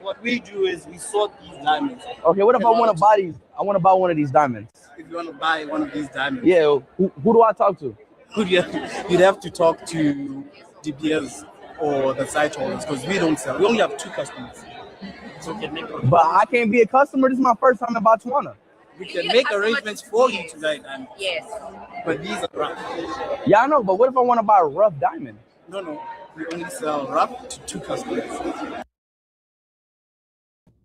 What we do is we sort these diamonds. Okay, what if I want to buy these? I want to buy one of these diamonds. If you want to buy one of these diamonds, yeah, who do I talk to? You'd have to talk to the beers or the site holders because we don't sell. We only have 2 customers. So we can make but I can't be a customer. This is my first time in Botswana. We can make arrangements for you to buy diamonds. Yes. But these are rough. Yeah, I know. But what if I want to buy a rough diamond? No. We only sell rough to 2 customers.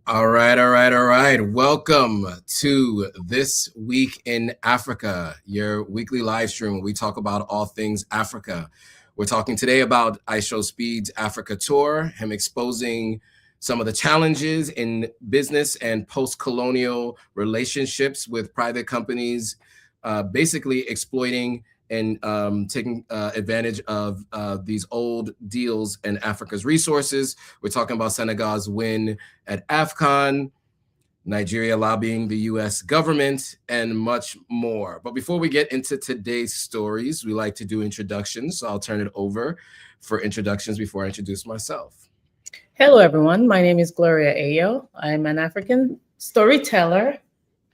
All right. Welcome to This Week in Africa, your weekly live stream where we talk about all things Africa. We're talking today about iSHOWSPEED'S Africa tour, him exposing some of the challenges in business and post-colonial relationships with private companies, basically exploiting and taking advantage of these old deals in Africa's resources. We're talking about Senegal's win at AFCON, Nigeria lobbying the US government, and much more. But before we get into today's stories, we like to do introductions. So I'll turn it over for introductions before I introduce myself. Hello, everyone. My name is Gloria Ayo. I'm an African storyteller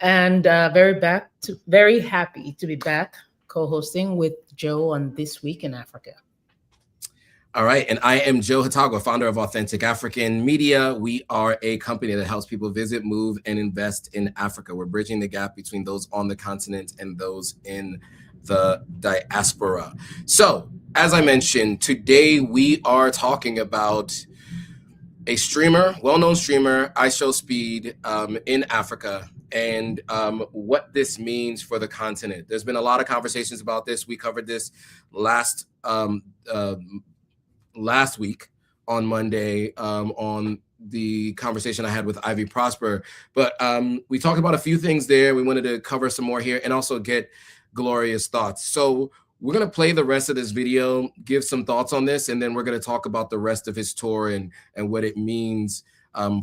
and very happy to be back co-hosting with Joe on This Week in Africa. All right, and I am Joe Hatago, founder of Authentic African Media. We are a company that helps people visit, move, and invest in Africa. We're bridging the gap between those on the continent and those in the diaspora. So, as I mentioned, today we are talking about a streamer, well-known streamer, iSHOWSPEED in Africa, and what this means for the continent. There's been a lot of conversations about this. We covered this last week on Monday on the conversation I had with Ivy Prosper. But we talked about a few things there. We wanted to cover some more here and also get Gloria's thoughts. So we're going to play the rest of this video, give some thoughts on this, and then we're going to talk about the rest of his tour and what it means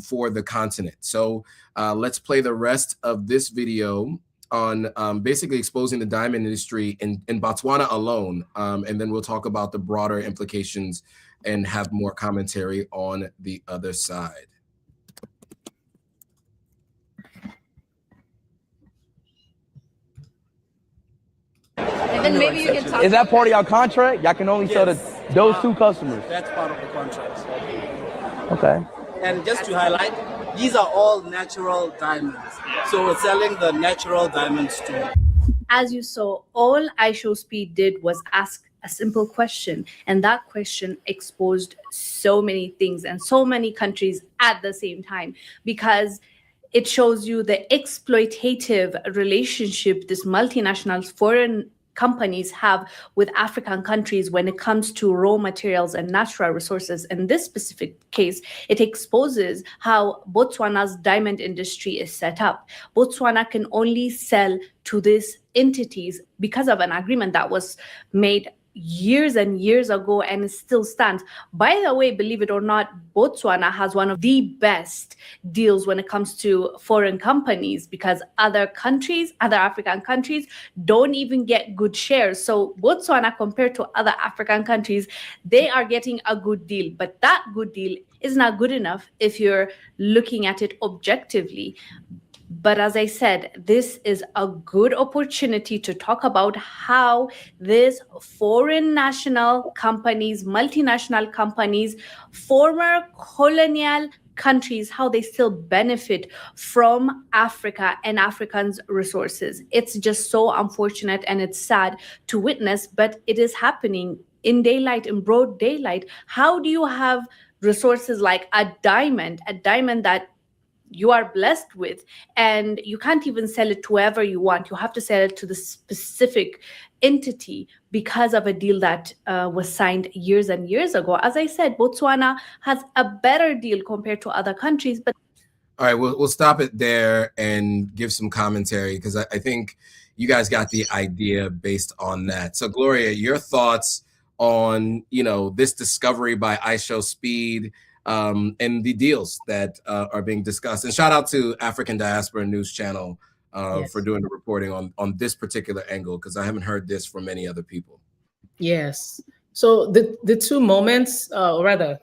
for the continent. So let's play the rest of this video on basically exposing the diamond industry in Botswana alone. And then we'll talk about the broader implications and have more commentary on the other side. And then maybe you can talk. Is that part of your contract? Y'all can only sell to those 2 customers. That's part of the contract. Okay. And just to highlight, these are all natural diamonds. So we're selling the natural diamonds too. As you saw, all iSHOWSPEED did was ask a simple question, and that question exposed so many things and so many countries at the same time, because it shows you the exploitative relationship this multinational foreign companies have with African countries when it comes to raw materials and natural resources. In this specific case, it exposes how Botswana's diamond industry is set up. Botswana can only sell to these entities because of an agreement that was made years and years ago, and it still stands. By the way, believe it or not, Botswana has one of the best deals when it comes to foreign companies, because other African countries don't even get good shares. So Botswana, compared to other African countries, they are getting a good deal, but that good deal is not good enough if you're looking at it objectively. But as I said, this is a good opportunity to talk about how these foreign national companies, multinational companies, former colonial countries, how they still benefit from Africa and Africans' resources. It's just so unfortunate and it's sad to witness, but it is happening in daylight, in broad daylight. How do you have resources like a diamond that you are blessed with, and you can't even sell it to whoever you want? You have to sell it to the specific entity because of a deal that was signed years and years ago. As I said, Botswana has a better deal compared to other countries. But all right, we'll stop it there and give some commentary, because I think you guys got the idea based on that. So Gloria, your thoughts on this discovery by iSHOWSPEED and the deals that are being discussed. And shout out to African Diaspora News Channel for doing the reporting on this particular angle, because I haven't heard this from many other people. Yes. So the 2 moments, or rather,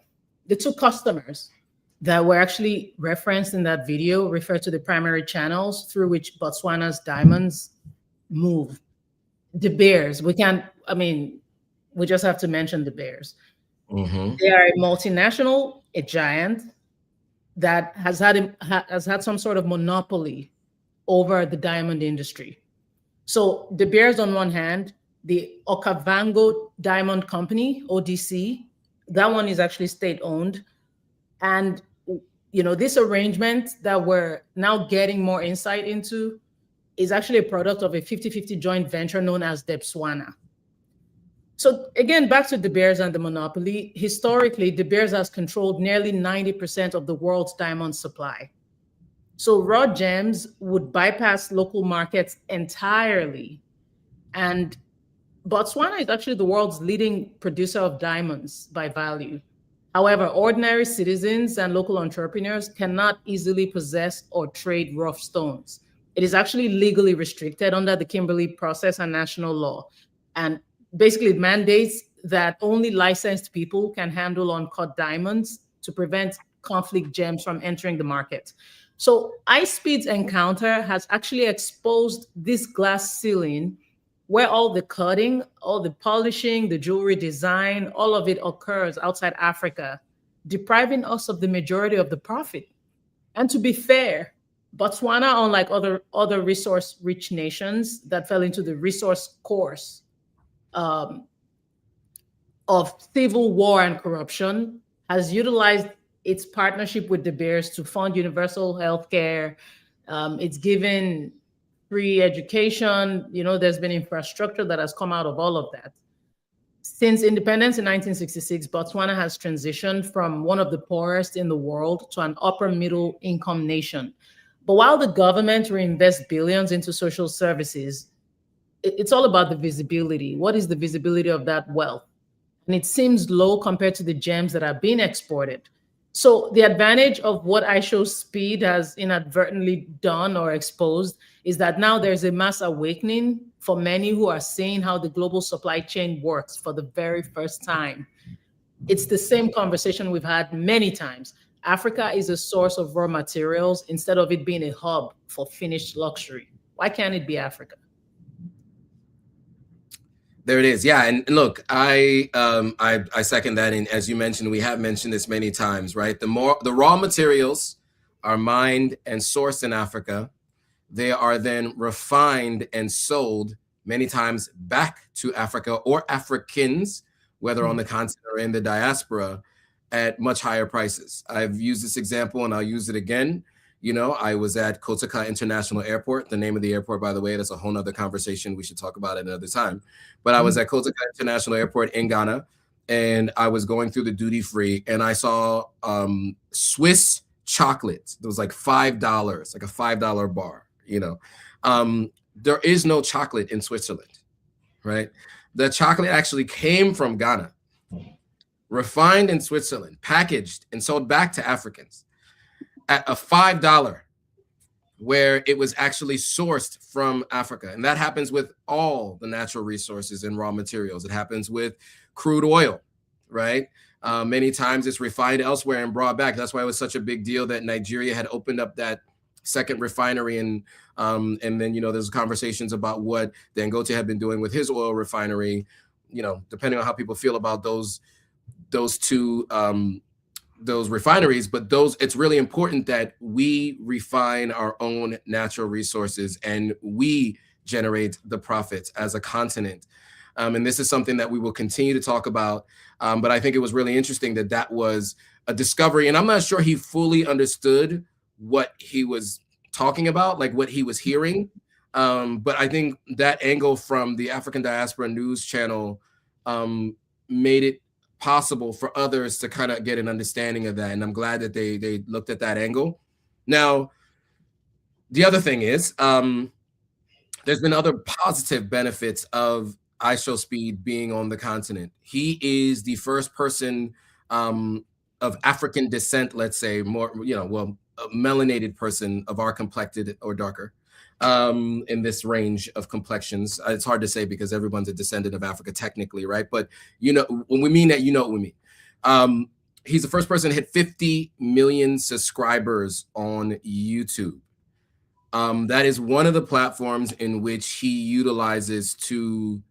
the 2 customers that were actually referenced in that video refer to the primary channels through which Botswana's diamonds move. De Beers, we just have to mention De Beers. They are a multinational, a giant that has had some sort of monopoly over the diamond industry. So De Beers on one hand, the Okavango Diamond Company, ODC, that one is actually state-owned. And this arrangement that we're now getting more insight into is actually a product of a 50-50 joint venture known as Botswana. So again, back to De Beers and the monopoly. Historically, De Beers has controlled nearly 90% of the world's diamond supply. So raw gems would bypass local markets entirely. And Botswana is actually the world's leading producer of diamonds by value. However, ordinary citizens and local entrepreneurs cannot easily possess or trade rough stones. It is actually legally restricted under the Kimberley process and national law. And basically it mandates that only licensed people can handle uncut diamonds to prevent conflict gems from entering the market. So iSHOWSPEED'S encounter has actually exposed this glass ceiling where all the cutting, all the polishing, the jewelry design, all of it occurs outside Africa, depriving us of the majority of the profit. And to be fair, Botswana, unlike other resource-rich nations that fell into the resource course of civil war and corruption, has utilized its partnership with De Beers to fund universal health care. It's given free education. There's been infrastructure that has come out of all of that. Since independence in 1966, Botswana has transitioned from one of the poorest in the world to an upper middle income nation. But while the government reinvests billions into social services, it's all about the visibility. What is the visibility of that wealth? And it seems low compared to the gems that are being exported. So the advantage of what iSHOWSPEED has inadvertently done or exposed is that now there's a mass awakening for many who are seeing how the global supply chain works for the very first time. It's the same conversation we've had many times. Africa is a source of raw materials instead of it being a hub for finished luxury. Why can't it be Africa? There it is. Yeah. And look, I second that. And as you mentioned, we have mentioned this many times, right? The raw materials are mined and sourced in Africa. They are then refined and sold many times back to Africa or Africans, whether on the continent or in the diaspora, at much higher prices. I've used this example and I'll use it again. I was at Kotoka International Airport, the name of the airport, by the way. That's a whole nother conversation. We should talk about it another time. But I was at Kotoka International Airport in Ghana, and I was going through the duty free, and I saw Swiss chocolate. It was like $5, like a $5 bar, There is no chocolate in Switzerland, right? The chocolate actually came from Ghana, refined in Switzerland, packaged, and sold back to Africans at a $5, where it was actually sourced from Africa. And that happens with all the natural resources and raw materials. It happens with crude oil, right? Many times it's refined elsewhere and brought back. That's why it was such a big deal that Nigeria had opened up that second refinery. And then, there's conversations about what Dangote had been doing with his oil refinery, depending on how people feel about those two those refineries, but it's really important that we refine our own natural resources and we generate the profits as a continent. And this is something that we will continue to talk about. But I think it was really interesting that was a discovery. And I'm not sure he fully understood what he was talking about, like what he was hearing. But I think that angle from the African Diaspora News Channel made it possible for others to kind of get an understanding of that. And I'm glad that they looked at that angle. Now, the other thing is, there's been other positive benefits of iSHOWSPEED being on the continent. He is the first person of African descent, let's say, more, a melanated person of our complected or darker in this range of complexions. It's hard to say because everyone's a descendant of Africa technically, right? But when we mean that, what we mean. he's the first person to hit 50 million subscribers on YouTube. That is one of the platforms in which he utilizes to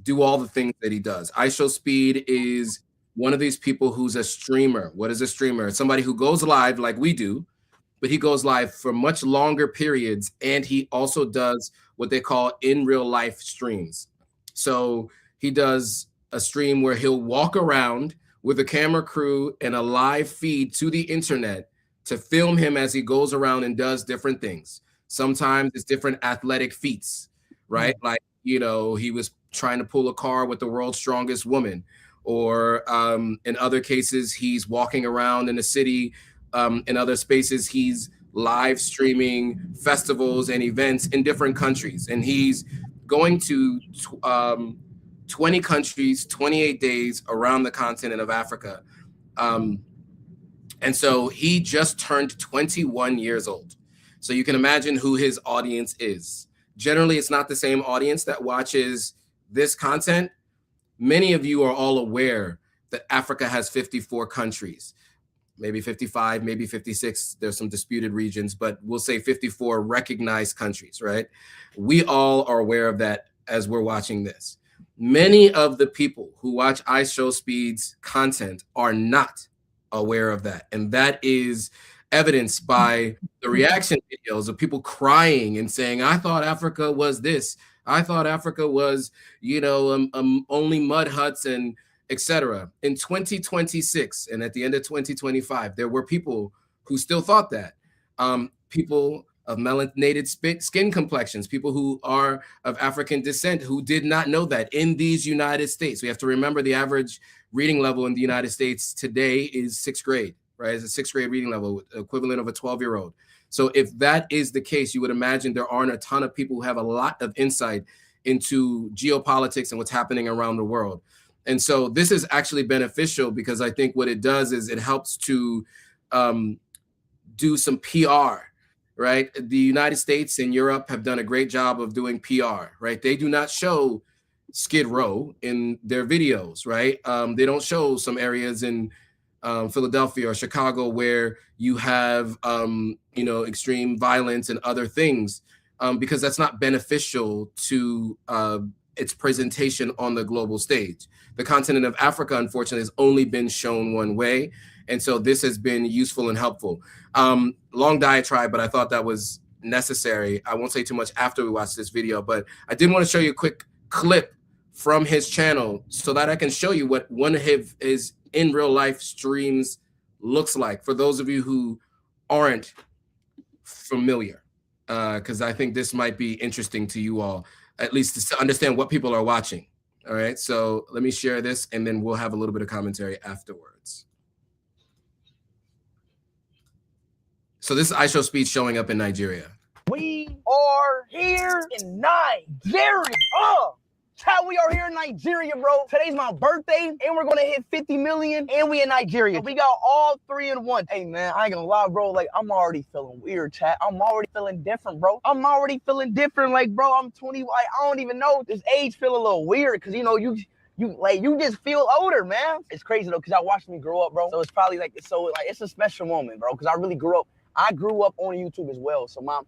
do all the things that he does. iShowSpeed is one of these people who's a streamer. What is a streamer? It's somebody who goes live like we do, but he goes live for much longer periods, and he also does what they call in real life streams. So he does a stream where he'll walk around with a camera crew and a live feed to the internet to film him as he goes around and does different things. Sometimes it's different athletic feats, right? Like, you know, he was trying to pull a car with the world's strongest woman, or in other cases, he's walking around in a city. In other spaces, he's live streaming festivals and events in different countries. And he's going to 20 countries, 28 days around the continent of Africa. And so he just turned 21 years old. So you can imagine who his audience is. Generally, it's not the same audience that watches this content. Many of you are all aware that Africa has 54 countries, maybe 55, maybe 56. There's some disputed regions, but we'll say 54 recognized countries, right? We all are aware of that as we're watching this. Many of the people who watch iShowSpeed's content are not aware of that. And that is evidenced by the reaction videos of people crying and saying, I thought Africa was this. I thought Africa was, you know, only mud huts and etc. In 2026 and at the end of 2025, there were people who still thought that. People of melanated skin complexions, people who are of African descent who did not know that in these United States. We have to remember the average reading level in the United States today is 6th grade, right? It's a 6th grade reading level, equivalent of a 12-year-old. So if that is the case, you would imagine there aren't a ton of people who have a lot of insight into geopolitics and what's happening around the world. And so this is actually beneficial because I think what it does is it helps to do some PR, right? The United States and Europe have done a great job of doing PR, right? They do not show Skid Row in their videos, right? They don't show some areas in Philadelphia or Chicago where you have, you know, extreme violence and other things, because that's not beneficial to its presentation on the global stage. The continent of Africa, unfortunately, has only been shown one way. And so this has been useful and helpful. Long diatribe, but I thought that was necessary. I won't say too much after we watch this video, but I did want to show you a quick clip from his channel so that I can show you what one of his in real life streams looks like for those of you who aren't familiar, because I think this might be interesting to you all, at least to understand what people are watching. All right, so let me share this and then we'll have a little bit of commentary afterwards. So this is iShowSpeed showing up in Nigeria. We are here in Nigeria. Oh, how we are here in Nigeria, bro. Today's my birthday, and we're gonna hit 50 million, and we in Nigeria. We got all 3 in 1. Hey, man, I ain't gonna lie, bro. Like, I'm already feeling weird, chat. I'm already feeling different, bro. I'm already feeling different. Like, bro, I'm 20. Like, I don't even know. This age feel a little weird, because, you know, you just feel older, man. It's crazy, though, because I watched me grow up, bro. So it's probably, like, it's a special moment, bro, because I really grew up. I grew up on YouTube as well, so my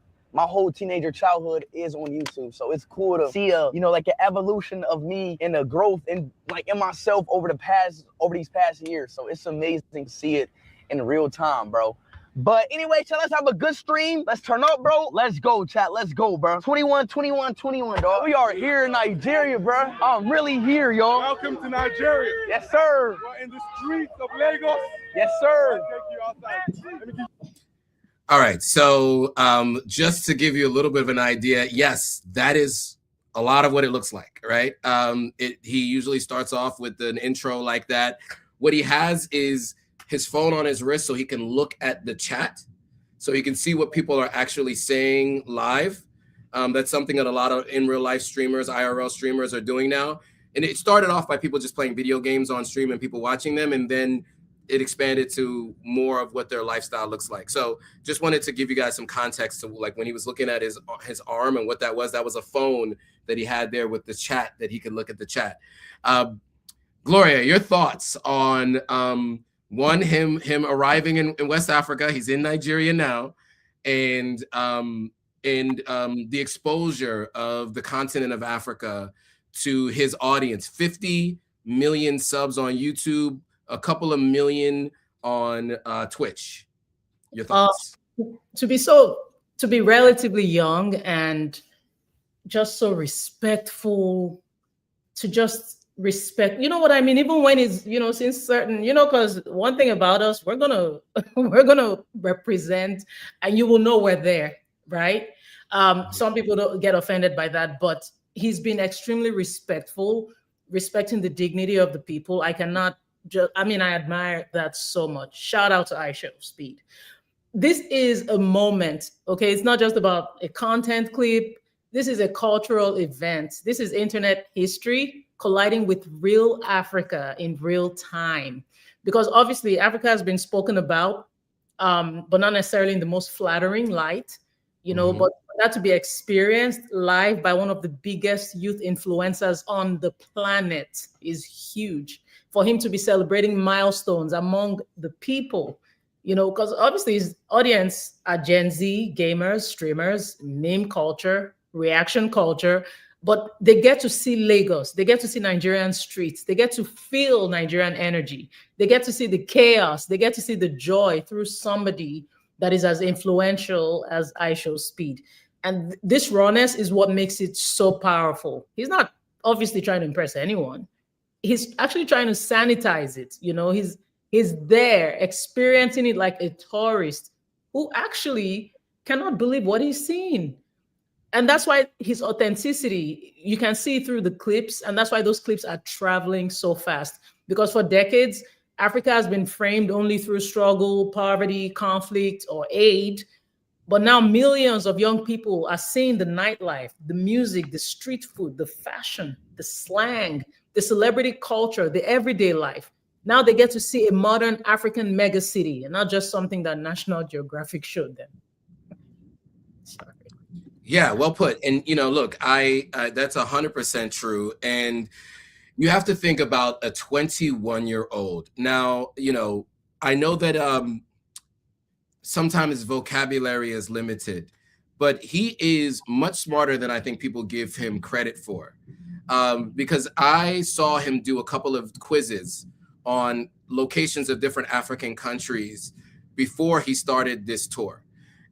whole teenager childhood is on YouTube. So it's cool to see you know, like an evolution of me and the growth in myself over these past years. So it's amazing to see it in real time, bro. But anyway, chat, let's have a good stream. Let's turn up, bro. Let's go, chat. Let's go, bro. 21, 21, 21, dog. We are here in Nigeria, bro. I'm really here, y'all. Welcome to Nigeria. Yes, sir. We're in the streets of Lagos. Yes, sir. I'll take you outside. Let me give All right, so just to give you a little bit of an idea, yes, that is a lot of what it looks like, right? He usually starts off with an intro like that. What he has is his phone on his wrist so he can look at the chat, so he can see what people are actually saying live. That's something that a lot of in real life streamers, IRL streamers are doing now. And it started off by people just playing video games on stream and people watching them, and then it expanded to more of what their lifestyle looks like. So just wanted to give you guys some context to, like, when he was looking at his arm and what that was a phone that he had there with the chat that he could look at the chat. Gloria, your thoughts on One, him arriving in West Africa. He's in Nigeria now, and the exposure of the continent of Africa to his audience. 50 million subs on YouTube, a couple of million on Twitch. Your thoughts? To be relatively young and just so respectful, to just respect, you know what I mean? Even when it's, you know, since certain, you know, because one thing about us, we're gonna represent, and you will know we're there, right? Some people don't get offended by that, but he's been extremely respectful, respecting the dignity of the people. I cannot just, I mean, I admire that so much. Shout out to iShowSpeed. This is a moment, okay? It's not just about a content clip. This is a cultural event. This is internet history colliding with real Africa in real time. Because obviously Africa has been spoken about, but not necessarily in the most flattering light, you know, but for that to be experienced live by one of the biggest youth influencers on the planet is huge. For him to be celebrating milestones among the people, you know, because obviously his audience are Gen Z, gamers, streamers, meme culture, reaction culture, but they get to see Lagos, they get to see Nigerian streets, they get to feel Nigerian energy, they get to see the chaos, they get to see the joy through somebody that is as influential as iShowSpeed. And this rawness is what makes it so powerful. He's not obviously trying to impress anyone. He's actually trying to sanitize it. You know, he's there experiencing it like a tourist who actually cannot believe what he's seen. And that's why his authenticity, you can see through the clips, and that's why those clips are traveling so fast. Because for decades, Africa has been framed only through struggle, poverty, conflict, or aid. But now millions of young people are seeing the nightlife, the music, the street food, the fashion, the slang, the celebrity culture, the everyday life. Now they get to see a modern African megacity and not just something that National Geographic showed them. Sorry. Yeah, well put. And, you know, look, that's 100% true. And you have to think about a 21-year-old. Now, you know, I know that sometimes his vocabulary is limited, but he is much smarter than I think people give him credit for. Because I saw him do a couple of quizzes on locations of different African countries before he started this tour.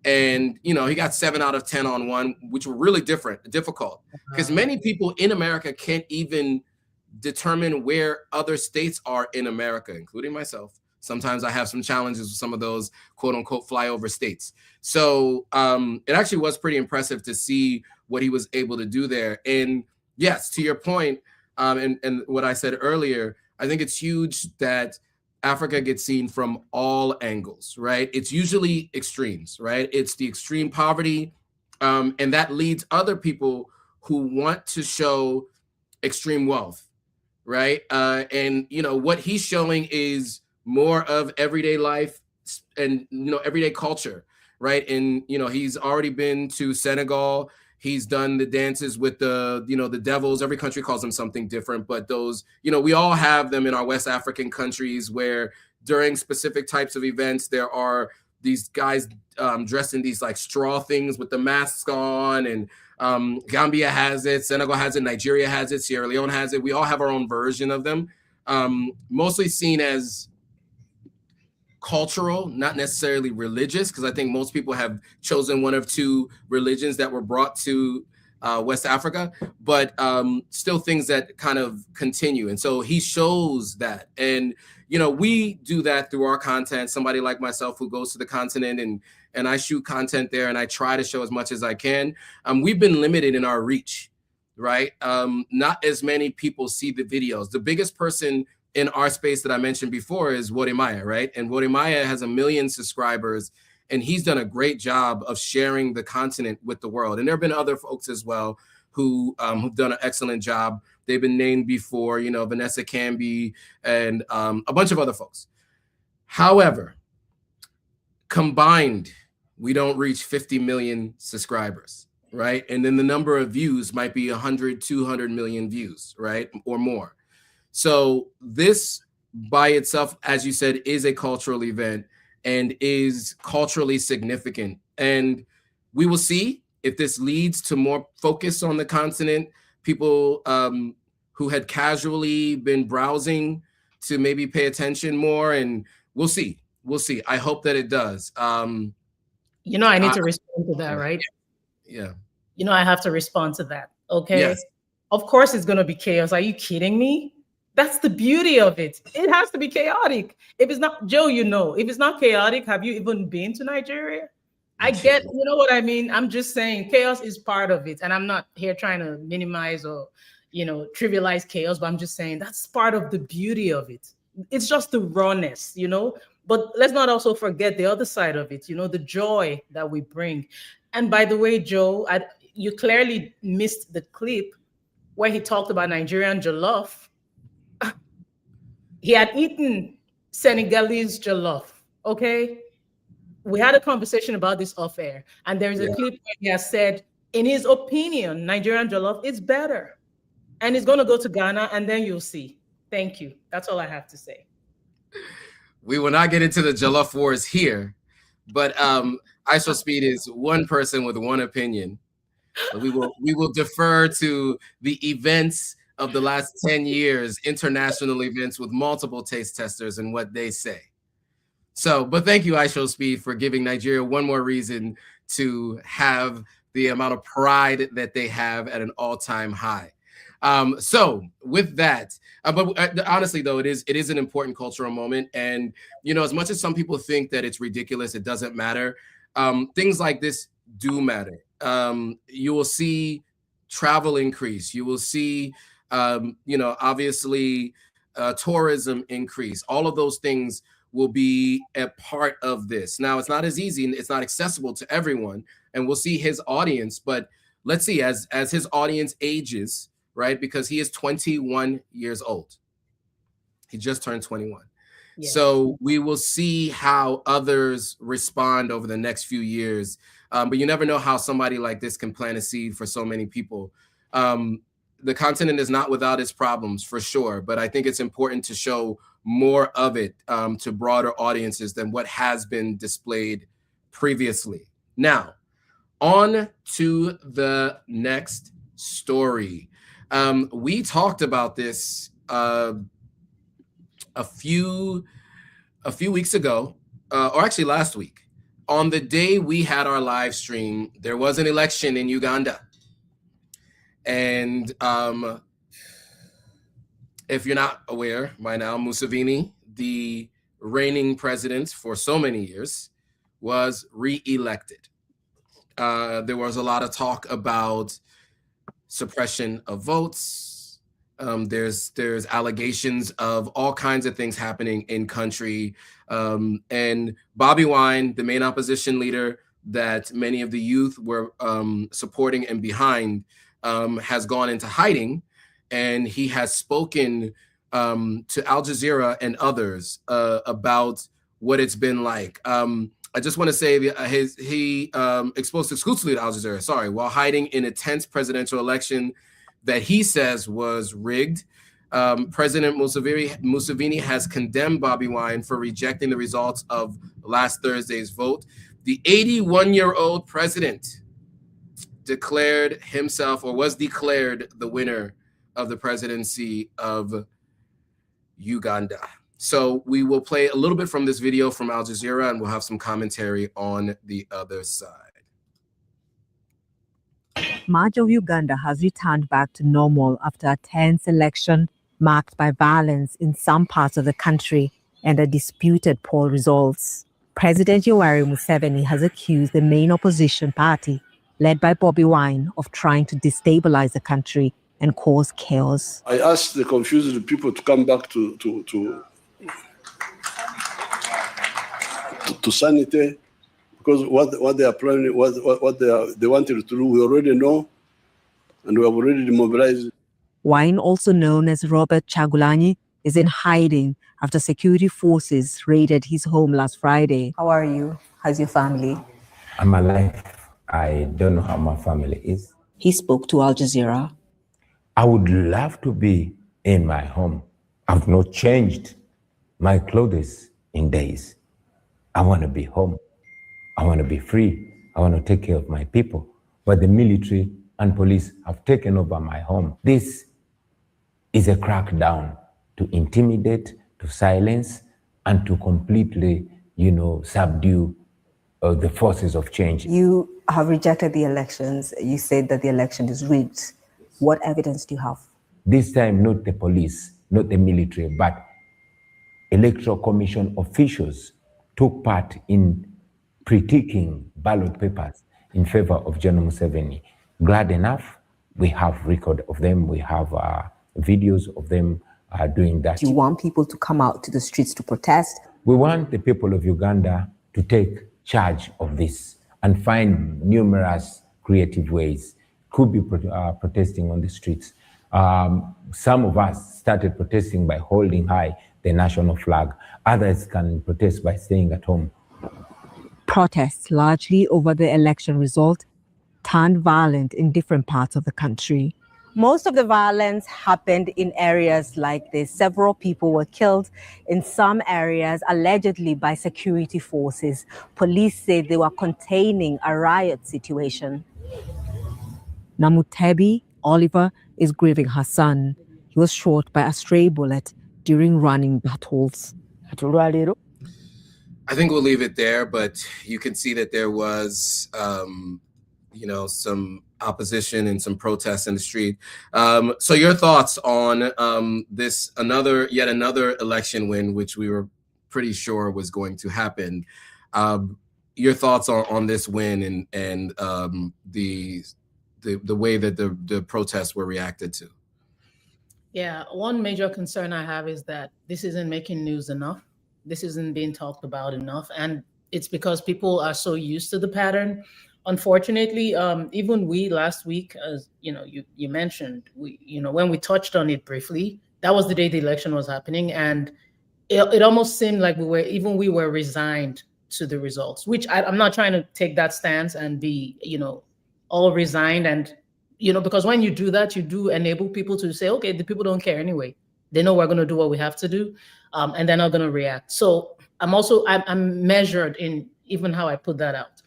And, you know, he got 7 out of 10 on one, which were really difficult, because many people in America can't even determine where other states are in America, including myself. Sometimes I have some challenges with some of those quote unquote flyover states. So it actually was pretty impressive to see what he was able to do there. And yes, to your point, and what I said earlier, I think it's huge that Africa gets seen from all angles, right? It's usually extremes, right? It's the extreme poverty, and that leads other people who want to show extreme wealth, right? And, you know, what he's showing is more of everyday life and, you know, everyday culture, right? And, you know, he's already been to Senegal. He's done the dances with the, you know, the devils. Every country calls them something different, but those, you know, we all have them in our West African countries where during specific types of events, there are these guys dressed in these like straw things with the masks on, and Gambia has it, Senegal has it, Nigeria has it, Sierra Leone has it. We all have our own version of them, mostly seen as cultural, not necessarily religious, because I think most people have chosen one of two religions that were brought to West Africa, but still things that kind of continue. And so he shows that. And, you know, we do that through our content. Somebody like myself who goes to the continent and I shoot content there and I try to show as much as I can. We've been limited in our reach, right? Not as many people see the videos. The biggest person in our space that I mentioned before is Wodimaya, right? And Wodimaya has 1 million subscribers, and he's done a great job of sharing the continent with the world. And there have been other folks as well who've done an excellent job. They've been named before, you know, Vanessa Camby and a bunch of other folks. However, combined, we don't reach 50 million subscribers, right? And then the number of views might be 100, 200 million views, right? Or more. So this by itself, as you said, is a cultural event and is culturally significant. And we will see if this leads to more focus on the continent, people who had casually been browsing to maybe pay attention more, and we'll see. We'll see. I hope that it does. You know, I need to respond to that, right? Yeah. You know, I have to respond to that. Okay. Yes. Of course it's going to be chaos. Are you kidding me? That's the beauty of it. It has to be chaotic. If it's not, Joe, you know, if it's not chaotic, have you even been to Nigeria? I get, you know what I mean? I'm just saying chaos is part of it. And I'm not here trying to minimize or, you know, trivialize chaos, but I'm just saying that's part of the beauty of it. It's just the rawness, you know? But let's not also forget the other side of it, you know, the joy that we bring. And by the way, Joe, you clearly missed the clip where he talked about Nigerian jollof. He had eaten Senegalese jollof, okay? We had a conversation about this off air, and there's a clip where he has said, in his opinion, Nigerian jollof is better. And he's gonna go to Ghana, and then you'll see. Thank you. That's all I have to say. We will not get into the jollof wars here, but iShowSpeed is one person with one opinion. We will defer to the events of the last 10 years, international events with multiple taste testers and what they say. So, but thank you, iShowSpeed, for giving Nigeria one more reason to have the amount of pride that they have at an all-time high. So with that, but honestly though, it is an important cultural moment. And, you know, as much as some people think that it's ridiculous, it doesn't matter. Things like this do matter. You will see travel increase. You will see, you know, obviously tourism increase. All of those things will be a part of this. Now, it's not as easy and it's not accessible to everyone. And we'll see his audience, but let's see as his audience ages, right? Because he is 21 years old. He just turned 21. Yeah. So we will see how others respond over the next few years. But you never know how somebody like this can plant a seed for so many people. The continent is not without its problems, for sure. But I think it's important to show more of it to broader audiences than what has been displayed previously. Now, on to the next story. We talked about this a few weeks ago, or actually last week. On the day we had our live stream, there was an election in Uganda. And if you're not aware by now, Museveni, the reigning president for so many years, was re-elected. There was a lot of talk about suppression of votes. There's allegations of all kinds of things happening in country. And Bobi Wine, the main opposition leader that many of the youth were supporting and behind, has gone into hiding, and he has spoken to Al Jazeera and others about what it's been like. I just want to say he exposed exclusively to Al Jazeera, sorry, while hiding in a tense presidential election that he says was rigged. President Museveni has condemned Bobi Wine for rejecting the results of last Thursday's vote. The 81-year-old president declared himself, or was declared, the winner of the presidency of Uganda. So we will play a little bit from this video from Al Jazeera, and we'll have some commentary on the other side. Much of Uganda has returned back to normal after a tense election marked by violence in some parts of the country and a disputed poll results. President Yoweri Museveni has accused the main opposition party, led by Bobi Wine, of trying to destabilize the country and cause chaos. I asked the confused people to come back to sanity, because what they are planning, what they wanted to do, we already know, and we have already demobilized. Wine, also known as Robert Chagulanyi, is in hiding after security forces raided his home last Friday. How are you? How's your family? I'm alive. I don't know how my family is. He spoke to Al Jazeera. I would love to be in my home. I've not changed. my clothes in days. I want to be home. I want to be free. I want to take care of my people. But the military and police have taken over my home. This is a crackdown to intimidate, to silence, and to completely, subdue the forces of change. You have rejected the elections. You said that the election is rigged. What evidence do you have? This time, not the police, not the military, but Electoral Commission officials took part in critiquing ballot papers in favor of General Museveni. Glad enough, we have record of them. We have videos of them doing that. Do you want people to come out to the streets to protest? We want the people of Uganda to take charge of this and find numerous creative ways. Could be protesting on the streets. Some of us started protesting by holding high the national flag. Others can protest by staying at home. Protests largely over the election result turned violent in different parts of the country. Most of the violence happened in areas like this. Several people were killed in some areas, allegedly by security forces. Police said they were containing a riot situation. Namutebi Oliver is grieving her son. He was shot by a stray bullet during running battles. I think we'll leave it there, but you can see that there was, some opposition and some protests in the street. So your thoughts on this yet another election win, which we were pretty sure was going to happen. Your thoughts on this win and the way that the protests were reacted to. Yeah, one major concern I have is that this isn't making news enough. This isn't being talked about enough. And it's because people are so used to the pattern. Unfortunately, even we last week, as you mentioned, when we touched on it briefly, that was the day the election was happening. And it almost seemed like we were resigned to the results, which I'm not trying to take that stance and be, all resigned. And, because when you do that, you do enable people to say, okay, the people don't care anyway. They know we're going to do what we have to do, and they're not going to react. So I'm measured in even how I put that out.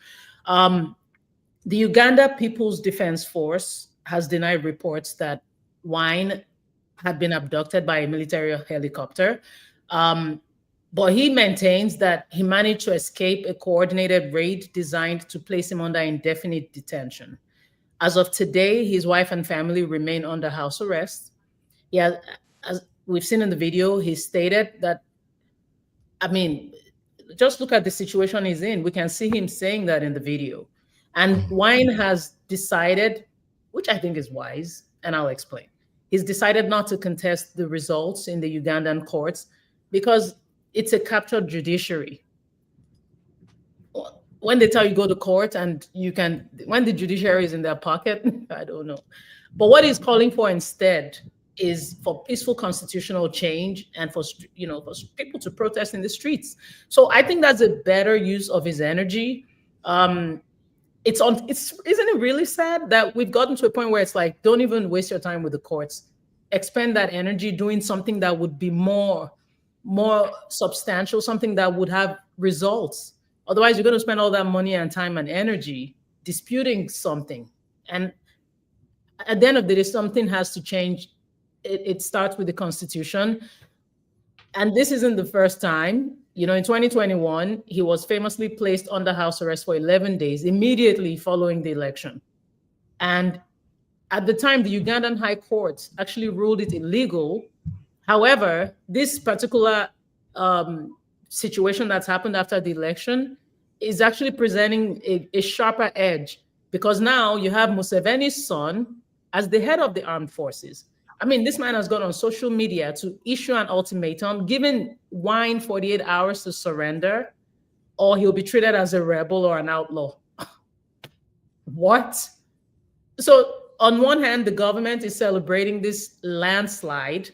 The Uganda People's Defense Force has denied reports that Wine had been abducted by a military helicopter. But he maintains that he managed to escape a coordinated raid designed to place him under indefinite detention. As of today, his wife and family remain under house arrest. Yeah, as we've seen in the video, he stated that, just look at the situation he's in. We can see him saying that in the video. And Wine has decided, which I think is wise, and I'll explain. He's decided not to contest the results in the Ugandan courts because it's a captured judiciary. When they tell you go to court and when the judiciary is in their pocket, I don't know. But what he's calling for instead is for peaceful constitutional change and for people to protest in the streets. So I think that's a better use of his energy. Isn't it really sad that we've gotten to a point where it's like, don't even waste your time with the courts. Expend that energy doing something that would be more substantial, something that would have results. Otherwise, you're going to spend all that money and time and energy disputing something. And at the end of the day, something has to change. It starts with the Constitution. And this isn't the first time. In 2021, he was famously placed under house arrest for 11 days immediately following the election. And at the time, the Ugandan High Court actually ruled it illegal. However, this particular situation that's happened after the election is actually presenting a sharper edge, because now you have Museveni's son as the head of the armed forces. This man has gone on social media to issue an ultimatum, giving Wine 48 hours to surrender, or he'll be treated as a rebel or an outlaw. What? So on one hand, the government is celebrating this landslide,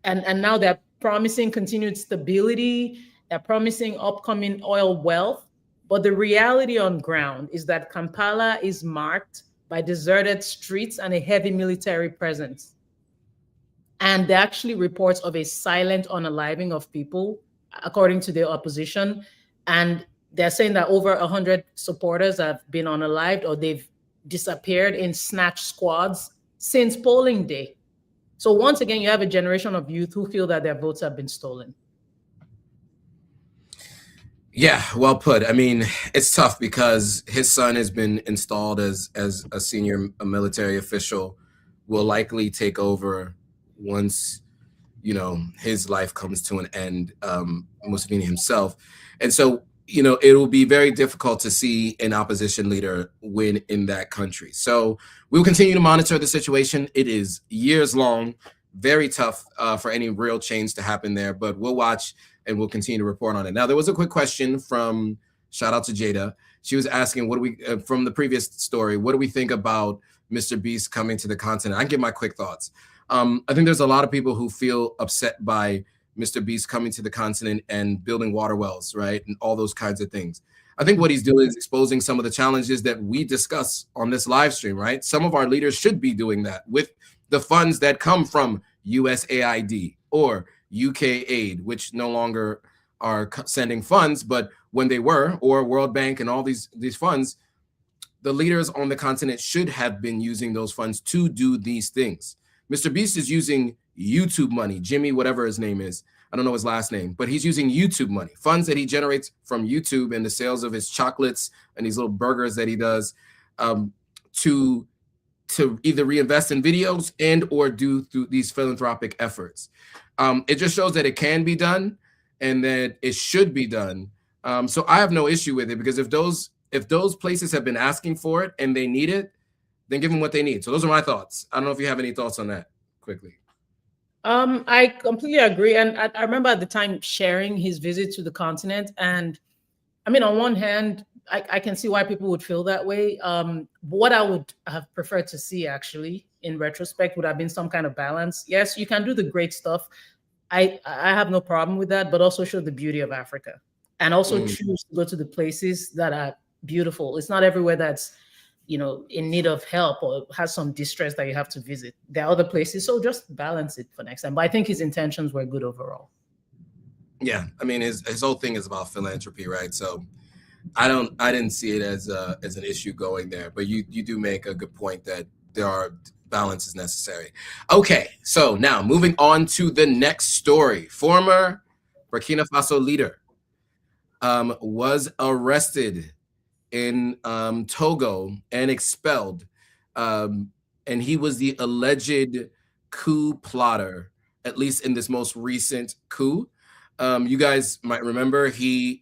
and now they're promising continued stability, they're promising upcoming oil wealth. But the reality on ground is that Kampala is marked by deserted streets and a heavy military presence. And there are actually reports of a silent unaliving of people, according to the opposition. And they're saying that over 100 supporters have been unalived or they've disappeared in snatch squads since polling day. So once again, you have a generation of youth who feel that their votes have been stolen. Yeah, well put. I mean, it's tough because his son has been installed as a senior military official, will likely take over once, you know, his life comes to an end, Museveni himself. And so, you know, it will be very difficult to see an opposition leader win in that country. So we'll continue to monitor the situation. It is years long, very tough for any real change to happen there, but we'll watch and we'll continue to report on it. Now, there was a quick question from, shout out to Jada. She was asking, what do we, from the previous story, what do we think about Mr. Beast coming to the continent? I can give my quick thoughts. I think there's a lot of people who feel upset by Mr. Beast coming to the continent and building water wells, right? And all those kinds of things. I think what he's doing is exposing some of the challenges that we discuss on this live stream, right? Some of our leaders should be doing that with the funds that come from USAID or UK aid, which no longer are sending funds, but when they were, or World Bank and all these funds, the leaders on the continent should have been using those funds to do these things. Mr. Beast is using YouTube money, Jimmy, whatever his name is. I don't know his last name, but he's using YouTube money, funds that he generates from YouTube and the sales of his chocolates and these little burgers that he does, to either reinvest in videos and or do through these philanthropic efforts. It just shows that it can be done and that it should be done. So I have no issue with it, because if those places have been asking for it and they need it, then give them what they need. So those are my thoughts. I don't know if you have any thoughts on that quickly. I completely agree. And I remember at the time sharing his visit to the continent. And I mean, on one hand, I can see why people would feel that way. What I would have preferred to see, actually, in retrospect, would have been some kind of balance. Yes, you can do the great stuff. I have no problem with that, but also show the beauty of Africa and also choose to go to the places that are beautiful. It's not everywhere that's, you know, in need of help or has some distress that you have to visit. There are other places, so just balance it for next time. But I think his intentions were good overall. Yeah, I mean, his whole thing is about philanthropy, right? So I didn't see it as an issue going there, but you do make a good point that there are balance is necessary. Okay, so now moving on to the next story. Former Burkina Faso leader was arrested in Togo and expelled, and he was the alleged coup plotter, at least in this most recent coup. You guys might remember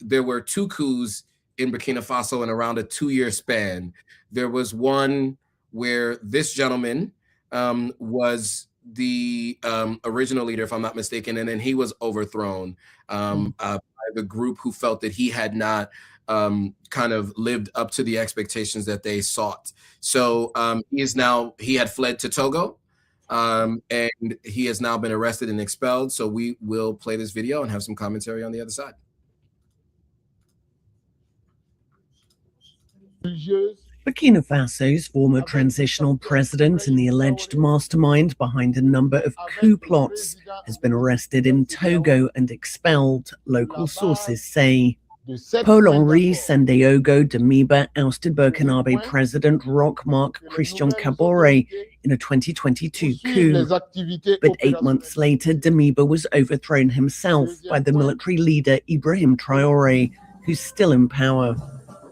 there were two coups in Burkina Faso in around a 2-year span. There was one where this gentleman was the original leader, if I'm not mistaken, and then he was overthrown by the group who felt that he had not kind of lived up to the expectations that they sought. So he had fled to Togo, and he has now been arrested and expelled. So we will play this video and have some commentary on the other side. Burkina Faso's former transitional president and the alleged mastermind behind a number of coup plots has been arrested in Togo and expelled, local sources say. Paul-Henri Sandaogo Damiba ousted Burkinabe President Roch-Marc Christian Kabore in a 2022 coup. But 8 months later, Damiba was overthrown himself by the military leader Ibrahim Traoré, who's still in power.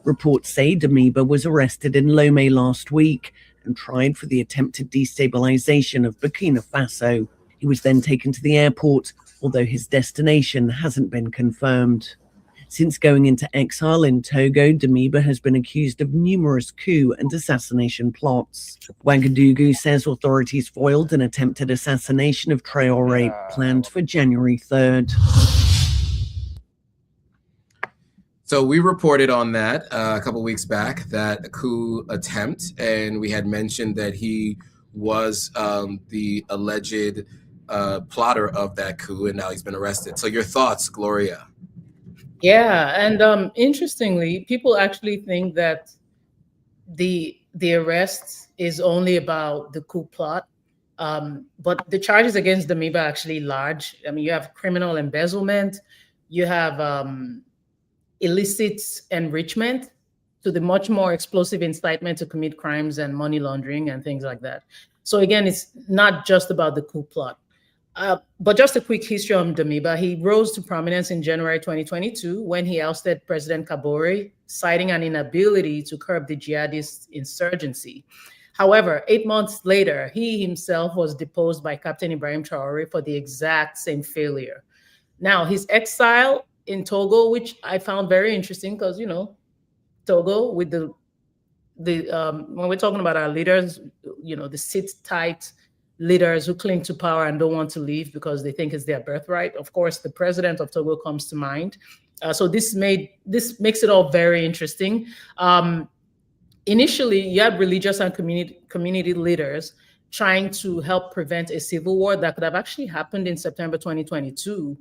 Reports say Damiba was arrested in Lomé last week and tried for the attempted destabilization of Burkina Faso. He was then taken to the airport, although his destination hasn't been confirmed. Since going into exile in Togo, Damiba has been accused of numerous coup and assassination plots. Ouagadougou says authorities foiled an attempted assassination of Traoré planned for January 3rd. So we reported on that a couple weeks back, that coup attempt, and we had mentioned that he was the alleged plotter of that coup, and now he's been arrested. So your thoughts, Gloria? Yeah, and interestingly, people actually think that the arrest is only about the coup plot. But the charges against Damiba are actually large. I mean, you have criminal embezzlement, you have illicit enrichment, to the much more explosive incitement to commit crimes and money laundering and things like that. So again, it's not just about the coup plot. But just a quick history on Damiba. He rose to prominence in January 2022 when he ousted President Kabore, citing an inability to curb the jihadist insurgency. However, 8 months later, he himself was deposed by Captain Ibrahim Traore for the exact same failure. Now, his exile in Togo, which I found very interesting because, you know, Togo, with the when we're talking about our leaders, you know, the sit-tight leaders who cling to power and don't want to leave because they think it's their birthright. Of course, the president of Togo comes to mind. So this makes it all very interesting. Initially, you had religious and community leaders trying to help prevent a civil war that could have actually happened in September 2022.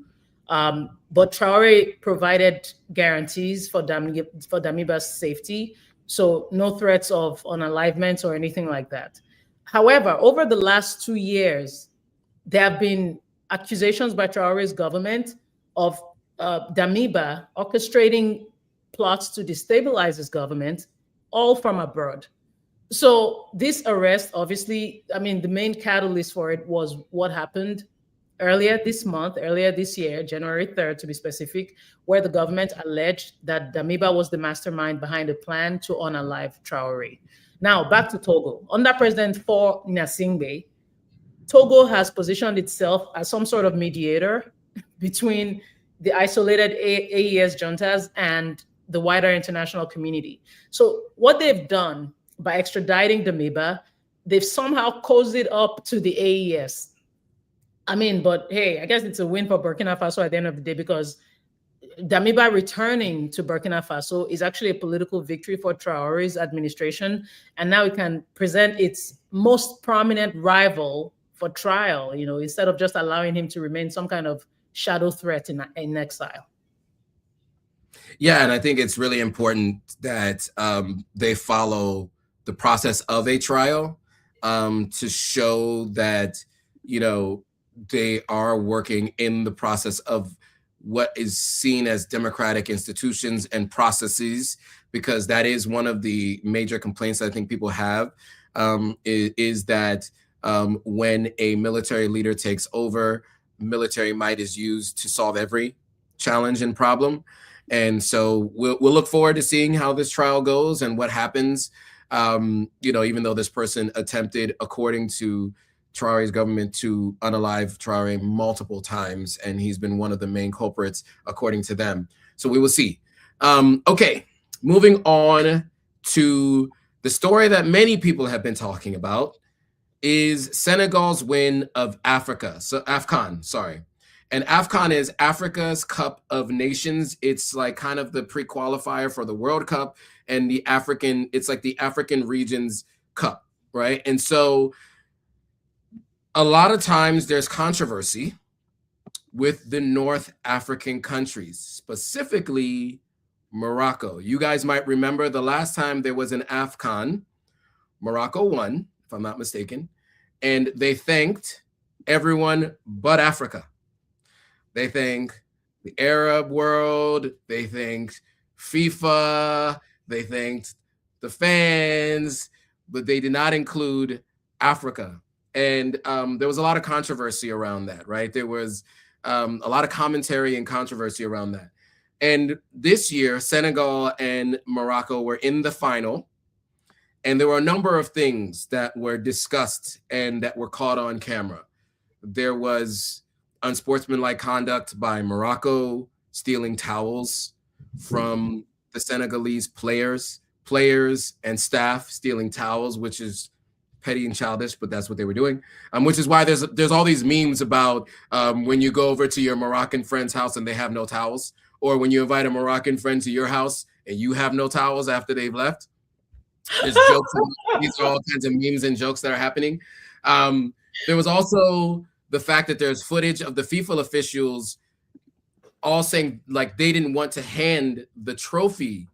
But Traore provided guarantees for Damiba's safety, so no threats of unalivement or anything like that. However, over the last 2 years, there have been accusations by Traore's government of Damiba orchestrating plots to destabilize his government, all from abroad. So this arrest, obviously, I mean, the main catalyst for it was what happened earlier this year, January 3rd to be specific, where the government alleged that Damiba was the mastermind behind a plan to unalive Traore. Now, back to Togo. Under President Faure Gnassingbé, Togo has positioned itself as some sort of mediator between the isolated AES juntas and the wider international community. So what they've done by extraditing Damiba, they've somehow cozied up to the AES. I mean, but hey, I guess it's a win for Burkina Faso at the end of the day, because Damiba returning to Burkina Faso is actually a political victory for Traore's administration. And now it can present its most prominent rival for trial, you know, instead of just allowing him to remain some kind of shadow threat in exile. Yeah, and I think it's really important that they follow the process of a trial to show that, you know, they are working in the process of what is seen as democratic institutions and processes, because that is one of the major complaints I think people have, is that when a military leader takes over, military might is used to solve every challenge and problem. And so we'll look forward to seeing how this trial goes and what happens. You know, even though this person attempted, according to Traore's government, to unalive Traore multiple times, and he's been one of the main culprits, according to them. So we will see. Okay, moving on to the story that many people have been talking about is Senegal's win of Africa. So AFCON, sorry. And AFCON is Africa's Cup of Nations. It's like kind of the pre-qualifier for the World Cup, and the African, it's like the African region's cup, right? And so a lot of times there's controversy with the North African countries, specifically Morocco. You guys might remember the last time there was an AFCON, Morocco won, if I'm not mistaken, and they thanked everyone but Africa. They thanked the Arab world, they thanked FIFA, they thanked the fans, but they did not include Africa. And there was a lot of controversy around that, right? There was a lot of commentary and controversy around that. And this year, Senegal and Morocco were in the final. And there were a number of things that were discussed and that were caught on camera. There was unsportsmanlike conduct by Morocco, stealing towels from the Senegalese players and staff, stealing towels, which is petty and childish, but that's what they were doing. Which is why there's all these memes about when you go over to your Moroccan friend's house and they have no towels, or when you invite a Moroccan friend to your house and you have no towels after they've left. There's jokes. These are all kinds of memes and jokes that are happening. There was also the fact that there's footage of the FIFA officials all saying like they didn't want to hand the trophy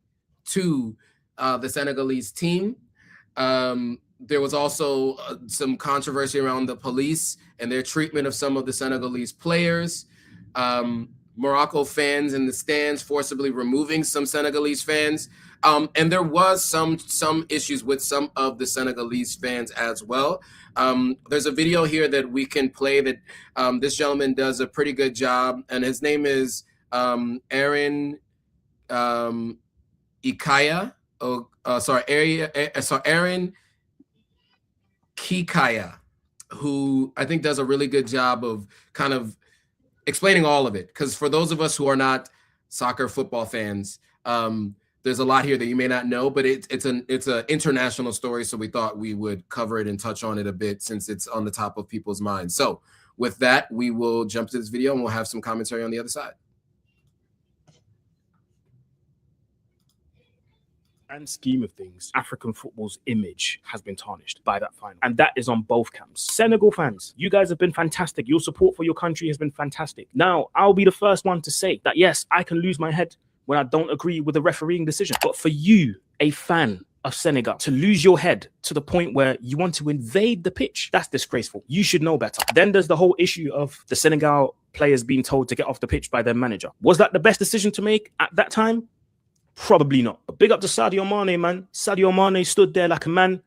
to the Senegalese team. There was also some controversy around the police and their treatment of some of the Senegalese players. Morocco fans in the stands forcibly removing some Senegalese fans. And there was some issues with some of the Senegalese fans as well. There's a video here that we can play that this gentleman does a pretty good job, and his name is Aaron Ikaya. Aaron Kikaya, who I think does a really good job of kind of explaining all of it. Because for those of us who are not soccer football fans, there's a lot here that you may not know, but it's an international story. So we thought we would cover it and touch on it a bit since it's on the top of people's minds. So with that, we will jump to this video and we'll have some commentary on the other side. Grand scheme of things, African football's image has been tarnished by that final. And that is on both camps. Senegal fans, you guys have been fantastic. Your support for your country has been fantastic. Now, I'll be the first one to say that, yes, I can lose my head when I don't agree with the refereeing decision. But for you, a fan of Senegal, to lose your head to the point where you want to invade the pitch, that's disgraceful. You should know better. Then there's the whole issue of the Senegal players being told to get off the pitch by their manager. Was that the best decision to make at that time? Probably not. But big up to Sadio Mane, man. Sadio Mane stood there like a man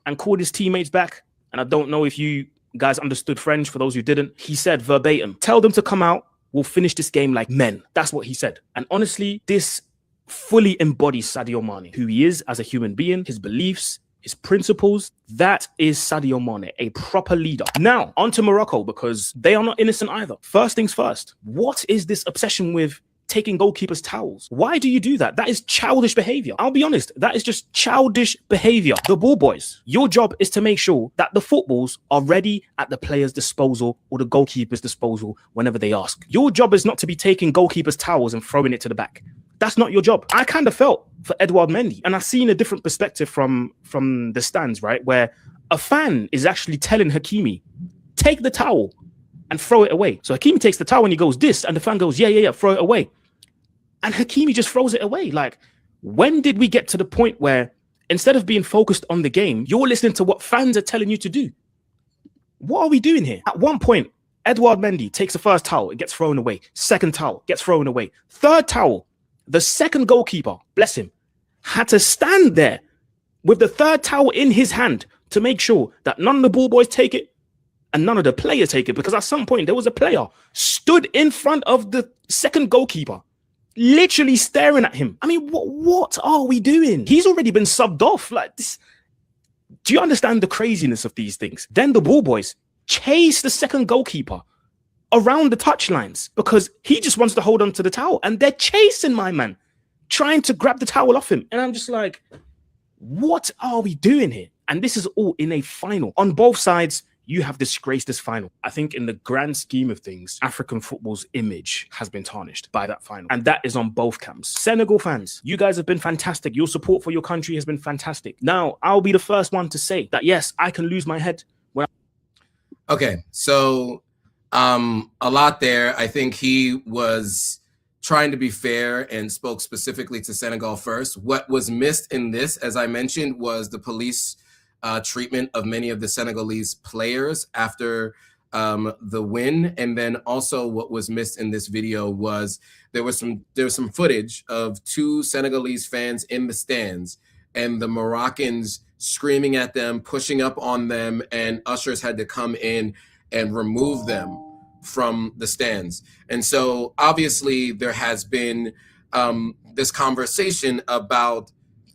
and called his teammates back. And I don't know if you guys understood French. For those who didn't, he said verbatim, tell them to come out. We'll finish this game like men. That's what he said. And honestly, this fully embodies Sadio Mane, who he is as a human being, his beliefs, his principles. That is Sadio Mane, a proper leader. Now, on to Morocco, because they are not innocent either. First things first, what is this obsession with taking goalkeepers' towels? Why do you do that? That is childish behavior. I'll be honest, that is just childish behavior. The ball boys, your job is to make sure that the footballs are ready at the player's disposal or the goalkeeper's disposal whenever they ask. Your job is not to be taking goalkeepers' towels and throwing it to the back. That's not your job. I kind of felt for Edouard Mendy, and I've seen a different perspective from the stands, right? Where a fan is actually telling Hakimi, take the towel and throw it away. So Hakimi takes the towel and he goes this, and the fan goes, yeah, throw it away. And Hakimi just throws it away. Like, when did we get to the point where instead of being focused on the game, you're listening to what fans are telling you to do? What are we doing here? At one point, Edouard Mendy takes the first towel, it gets thrown away. Second towel gets thrown away. Third towel, the second goalkeeper, bless him, had to stand there with the third towel in his hand to make sure that none of the ball boys take it and none of the players take it. Because at some point, there was a player stood in front of the second goalkeeper, literally staring at him. I mean, what are we doing? He's already been subbed off. Like this. Do you understand the craziness of these things? Then the ball boys chase the second goalkeeper around the touchlines because he just wants to hold on to the towel, and they're chasing my man, trying to grab the towel off him. And I'm just like, what are we doing here? And this is all in a final. On both sides, you have disgraced this final. I think in the grand scheme of things, African football's image has been tarnished by that final. And that is on both camps. Senegal fans, you guys have been fantastic. Your support for your country has been fantastic. Now, I'll be the first one to say that, yes, I can lose my head. Okay, so a lot there. I think he was trying to be fair and spoke specifically to Senegal first. What was missed in this, as I mentioned, was the police treatment of many of the Senegalese players after the win. And then also what was missed in this video was there was some footage of two Senegalese fans in the stands and the Moroccans screaming at them, pushing up on them, and ushers had to come in and remove them from the stands. And so obviously there has been this conversation about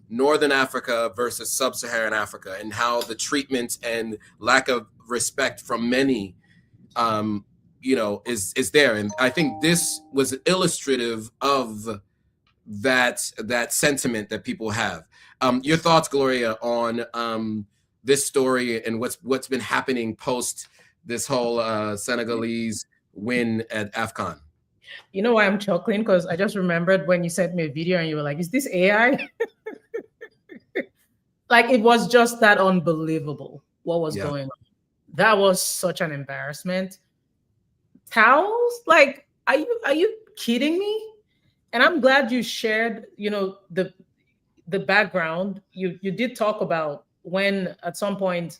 Northern Africa versus Sub-Saharan Africa and how the treatment and lack of respect from many, is there. And I think this was illustrative of that sentiment that people have. Your thoughts, Gloria, on this story and what's been happening post this whole Senegalese win at AFCON? You know why I'm chuckling? Because I just remembered when you sent me a video and you were like, is this AI? Like, it was just that unbelievable what was going on. That was such an embarrassment. Towels? Like, are you kidding me? And I'm glad you shared, the background. You did talk about when at some point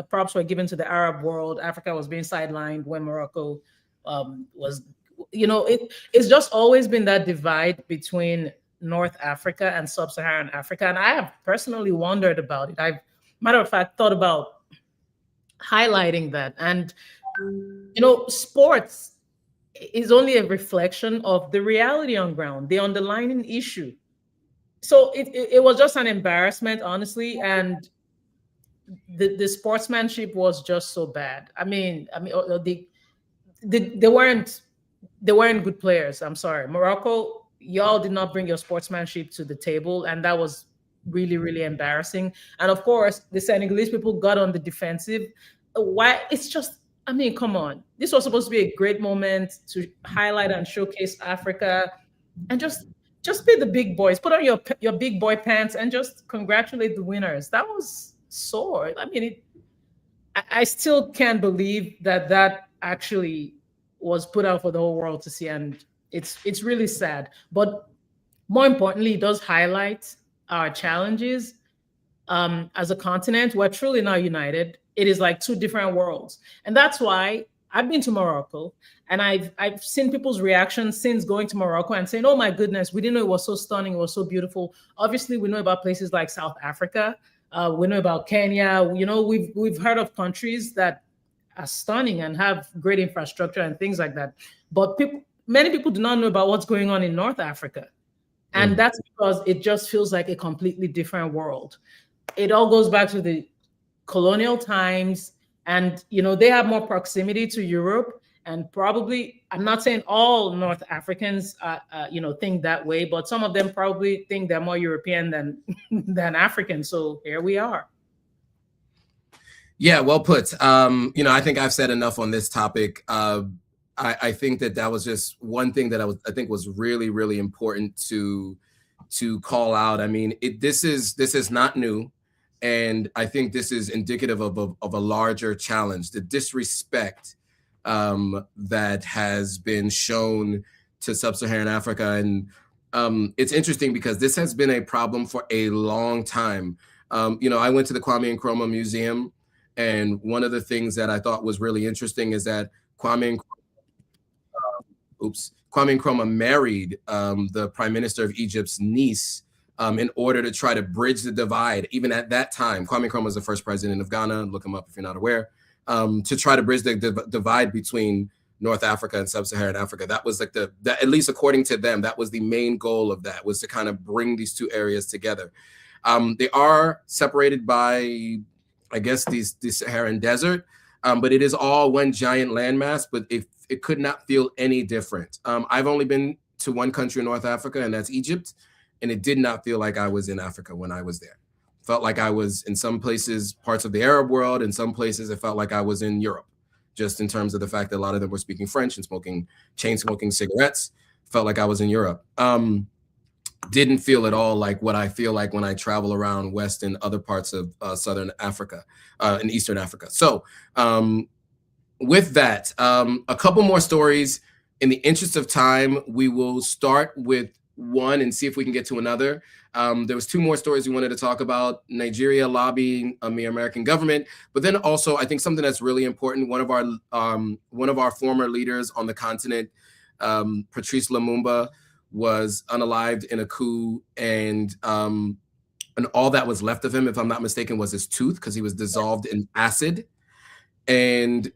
props were given to the Arab world, Africa was being sidelined when Morocco was, it's just always been that divide between North Africa and Sub-Saharan Africa. And I have personally wondered about it. I've, matter of fact, thought about highlighting that. And, sports is only a reflection of the reality on ground, the underlying issue. So it was just an embarrassment, honestly. And the sportsmanship was just so bad. They weren't good players. I'm sorry. Morocco, y'all did not bring your sportsmanship to the table. And that was really, really embarrassing. And of course, the Senegalese people got on the defensive. Why? It's just, come on. This was supposed to be a great moment to highlight and showcase Africa, and just be the big boys. Put on your big boy pants and just congratulate the winners. That was sore. I still can't believe that actually was put out for the whole world to see, and it's really sad. But more importantly, it does highlight our challenges as a continent. We're truly not united. It is like two different worlds, and that's why I've been to Morocco, and I've seen people's reactions since going to Morocco and saying, "Oh my goodness, we didn't know it was so stunning. It was so beautiful." Obviously, we know about places like South Africa. We know about Kenya. We've heard of countries that are stunning and have great infrastructure and things like that. But many people do not know about what's going on in North Africa. And that's because it just feels like a completely different world. It all goes back to the colonial times, and they have more proximity to Europe. And probably, I'm not saying all North Africans think that way, but some of them probably think they're more European than African. So here we are. Yeah, well put. I think I've said enough on this topic. I think that was just one thing that I think was really, really important to call out. This is not new, and I think this is indicative of a larger challenge. The disrespect that has been shown to Sub-Saharan Africa, and it's interesting because this has been a problem for a long time. I went to the Kwame Nkrumah Museum, and one of the things that I thought was really interesting is that Kwame Nkrumah married the Prime Minister of Egypt's niece in order to try to bridge the divide. Even at that time, Kwame Nkrumah was the first president of Ghana. Look him up if you're not aware. To try to bridge the divide between North Africa and Sub-Saharan Africa. That was like at least according to them, that was the main goal of that, was to kind of bring these two areas together. They are separated by, I guess, the Saharan desert, but it is all one giant landmass, but it could not feel any different. I've only been to one country in North Africa, and that's Egypt, and it did not feel like I was in Africa when I was there. Felt like I was in some places parts of the Arab world, in some places it felt like I was in Europe, just in terms of the fact that a lot of them were speaking French and chain smoking cigarettes. Felt like I was in Europe. Didn't feel at all like what I feel like when I travel around West and other parts of Southern Africa and Eastern Africa. So with that, a couple more stories. In the interest of time, we will start with one and see if we can get to another. There was two more stories we wanted to talk about: Nigeria lobbying the American government, but then also I think something that's really important. One of our former leaders on the continent, Patrice Lumumba, was unalived in a coup, and all that was left of him, if I'm not mistaken, was his tooth, because he was dissolved in acid. And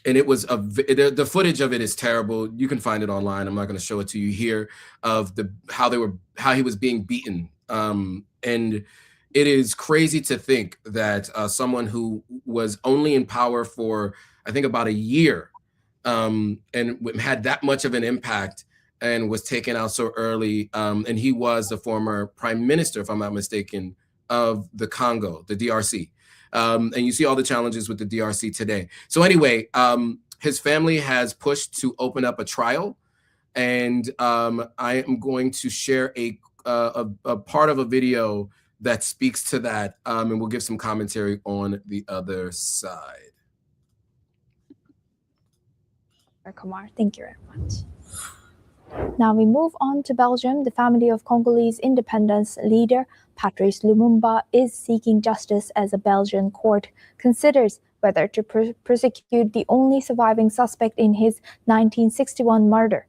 it was the footage of it is terrible. You can find it online. I'm not going to show it to you here, of how he was being beaten. And it is crazy to think that someone who was only in power for, I think, about a year, and had that much of an impact, and was taken out so early. And he was the former prime minister, if I'm not mistaken, of the Congo, the DRC. And you see all the challenges with the DRC today. So anyway, his family has pushed to open up a trial, and I am going to share a part of a video that speaks to that, and we'll give some commentary on the other side. Kumar, thank you very much. Now we move on to Belgium. The family of Congolese independence leader Patrice Lumumba is seeking justice as a Belgian court considers whether to prosecute the only surviving suspect in his 1961 murder.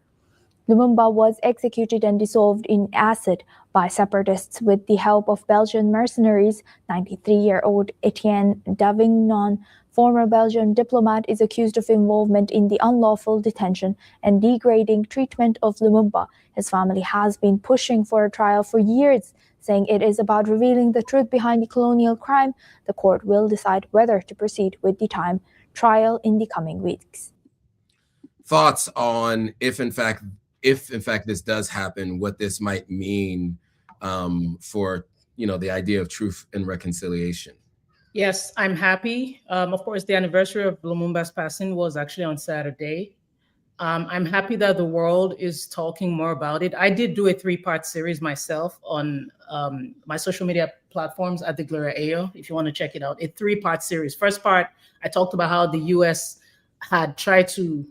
Lumumba was executed and dissolved in acid by separatists with the help of Belgian mercenaries. 93-year-old Etienne Davignon, former Belgian diplomat, is accused of involvement in the unlawful detention and degrading treatment of Lumumba. His family has been pushing for a trial for years, saying it is about revealing the truth behind the colonial crime. The court will decide whether to proceed with the trial in the coming weeks. Thoughts on if in fact this does happen, what this might mean for the idea of truth and reconciliation? Yes, I'm happy. Of course, the anniversary of Lumumba's passing was actually on Saturday. I'm happy that the world is talking more about it. I did do a 3-part series myself on my social media platforms at the Gloria Ayo, if you want to check it out. A 3-part series. First part, I talked about how the US had tried to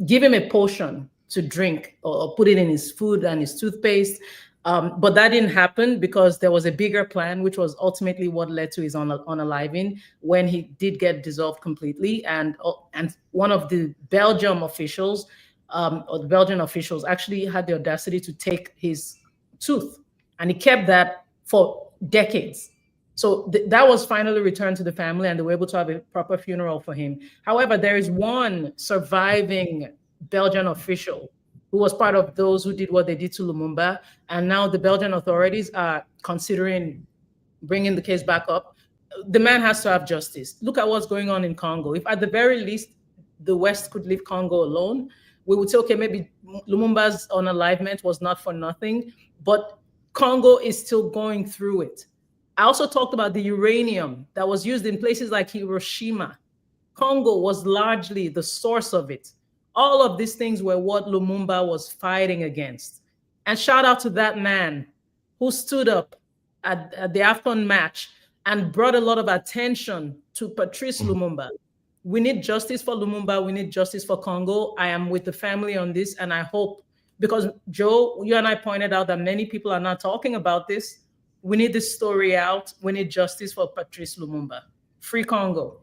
give him a potion to drink or put it in his food and his toothpaste. But that didn't happen because there was a bigger plan, which was ultimately what led to his unaliving when he did get dissolved completely. And one of the Belgian officials actually had the audacity to take his tooth, and he kept that for decades. So that was finally returned to the family, and they were able to have a proper funeral for him. However, there is one surviving Belgian official who was part of those who did what they did to Lumumba. And now the Belgian authorities are considering bringing the case back up. The man has to have justice. Look at what's going on in Congo. If at the very least, the West could leave Congo alone, we would say, okay, maybe Lumumba's unalivement was not for nothing, but Congo is still going through it. I also talked about the uranium that was used in places like Hiroshima. Congo was largely the source of it. All of these things were what Lumumba was fighting against. And shout out to that man who stood up at the AFCON match and brought a lot of attention to Patrice Lumumba. We need justice for Lumumba. We need justice for Congo. I am with the family on this, and I hope, because Joe, you and I pointed out that many people are not talking about this. We need this story out. We need justice for Patrice Lumumba. Free Congo.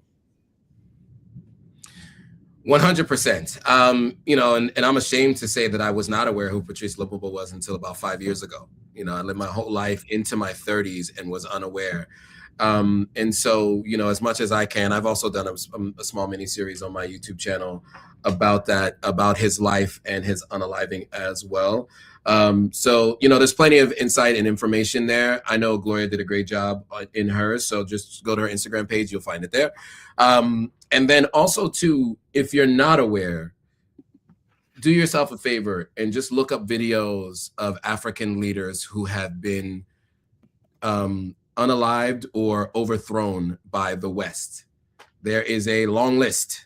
100%. And I'm ashamed to say that I was not aware who Patrice Lumumba was until about 5 years ago. I lived my whole life into my 30s and was unaware. And so, as much as I can, I've also done a small mini series on my YouTube channel about his life and his unaliving as well. So, there's plenty of insight and information there. I know Gloria did a great job in hers. So just go to her Instagram page. You'll find it there. And then also too, if you're not aware, do yourself a favor and just look up videos of African leaders who have been unalived or overthrown by the West. There is a long list.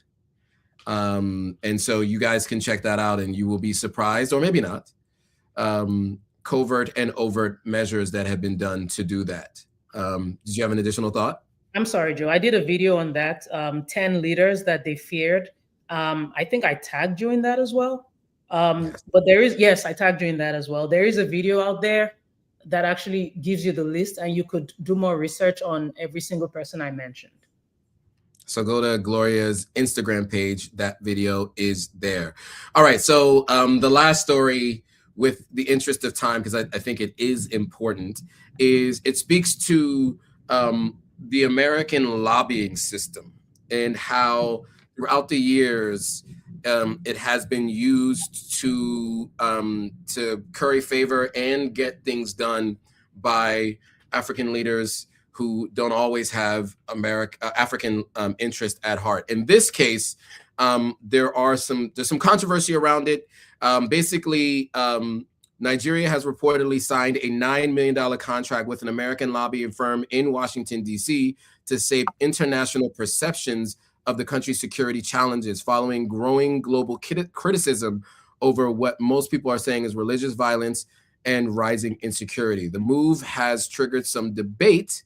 And so you guys can check that out and you will be surprised, or maybe not, covert and overt measures that have been done to do that. Did you have an additional thought? I'm sorry, Joe. I did a video on that, 10 leaders that they feared. I think I tagged you in that as well. But yes, I tagged you in that as well. There is a video out there that actually gives you the list, and you could do more research on every single person I mentioned. So go to Gloria's Instagram page. That video is there. All right. So the last story, with the interest of time, because I think it is important, is it speaks to the American lobbying system and how throughout the years it has been used to curry favor and get things done by African leaders who don't always have African interest at heart. In this case, there's some controversy around it. Basically, Nigeria has reportedly signed a $9 million contract with an American lobbying firm in Washington, D.C. to shape international perceptions of the country's security challenges following growing global criticism over what most people are saying is religious violence and rising insecurity. The move has triggered some debate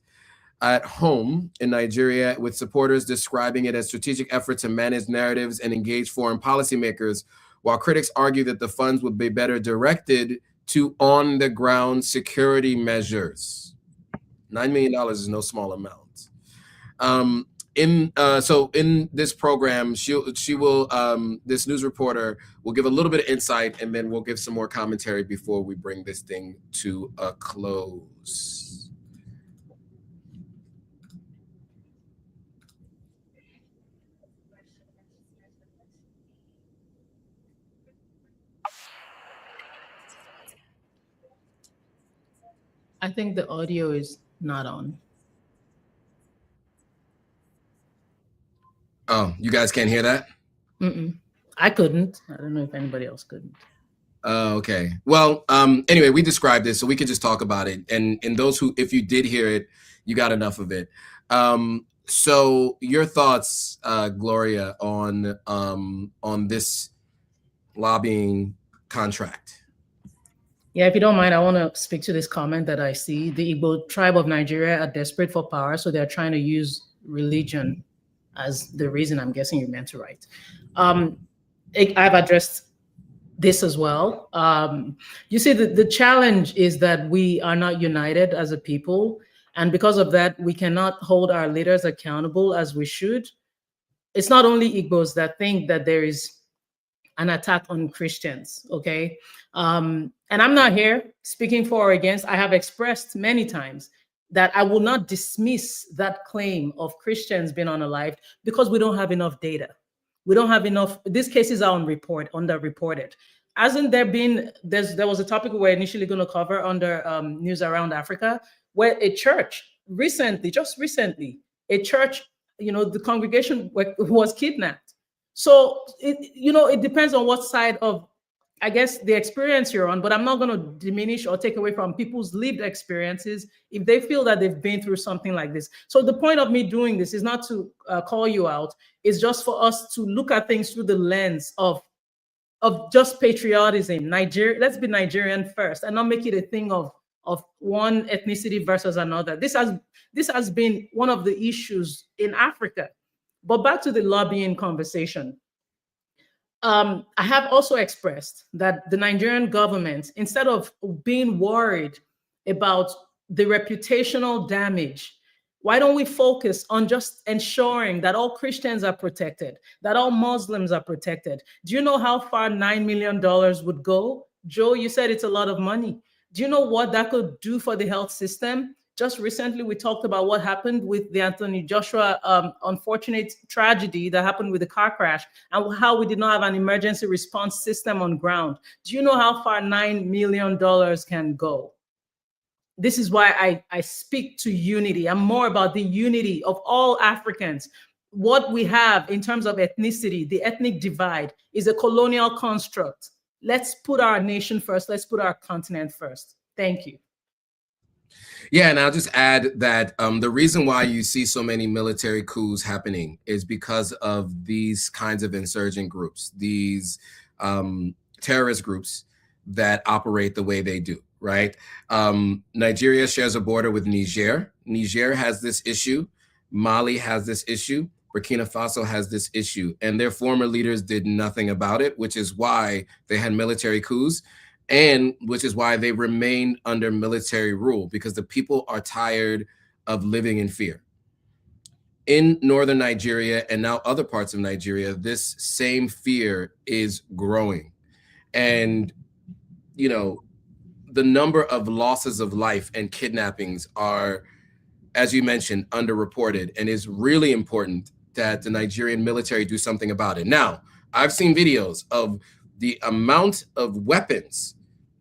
at home in Nigeria, with supporters describing it as a strategic effort to manage narratives and engage foreign policymakers, while critics argue that the funds would be better directed to on-the-ground security measures. $9 million is no small amount. So in this program, she will this news reporter will give a little bit of insight, and then we'll give some more commentary before we bring this thing to a close. I think the audio is not on. Oh, you guys can't hear that? I couldn't. I don't know if anybody else couldn't. Okay. Well, anyway, we described this, so we could just talk about it. And those who, if you did hear it, you got enough of it. So your thoughts, Gloria, on this lobbying contract? Yeah, if you don't mind, I want to speak to this comment that I see. The Igbo tribe of Nigeria are desperate for power, so they're trying to use religion as the reason. I'm guessing you meant to write. I've addressed this as well. You see, the challenge is that we are not united as a people. And because of that, we cannot hold our leaders accountable as we should. It's not only Igbos that think that there is an attack on Christians, okay? And I'm not here speaking for or against. I have expressed many times that I will not dismiss that claim of Christians being unalived because we don't have enough data. We don't have enough. These cases are underreported. Hasn't there been, there was a topic we were initially going to cover under News Around Africa, where a church just recently, a church, the congregation was kidnapped. So, it depends on what side of, I guess, the experience you're on, but I'm not going to diminish or take away from people's lived experiences if they feel that they've been through something like this. So the point of me doing this is not to call you out. It's just for us to look at things through the lens of just patriotism. Let's be Nigerian first and not make it a thing of one ethnicity versus another. This has been one of the issues in Africa. But back to the lobbying conversation. I have also expressed that the Nigerian government, instead of being worried about the reputational damage, why don't we focus on just ensuring that all Christians are protected, that all Muslims are protected? Do you know how far $9 million would go? Joe, you said it's a lot of money. Do you know what that could do for the health system? Just recently, we talked about what happened with the Anthony Joshua unfortunate tragedy that happened with the car crash and how we did not have an emergency response system on ground. Do you know how far $9 million can go? This is why I speak to unity. I'm more about the unity of all Africans. What we have in terms of ethnicity, the ethnic divide, is a colonial construct. Let's put our nation first. Let's put our continent first. Thank you. Yeah, and I'll just add that the reason why you see so many military coups happening is because of these kinds of insurgent groups, these terrorist groups that operate the way they do, right? Nigeria shares a border with Niger. Niger has this issue. Mali has this issue. Burkina Faso has this issue. And their former leaders did nothing about it, which is why they had military coups. And which is why they remain under military rule, because the people are tired of living in fear. In northern Nigeria and now other parts of Nigeria, this same fear is growing. And, the number of losses of life and kidnappings are, as you mentioned, underreported, and it's really important that the Nigerian military do something about it. Now, I've seen videos of the amount of weapons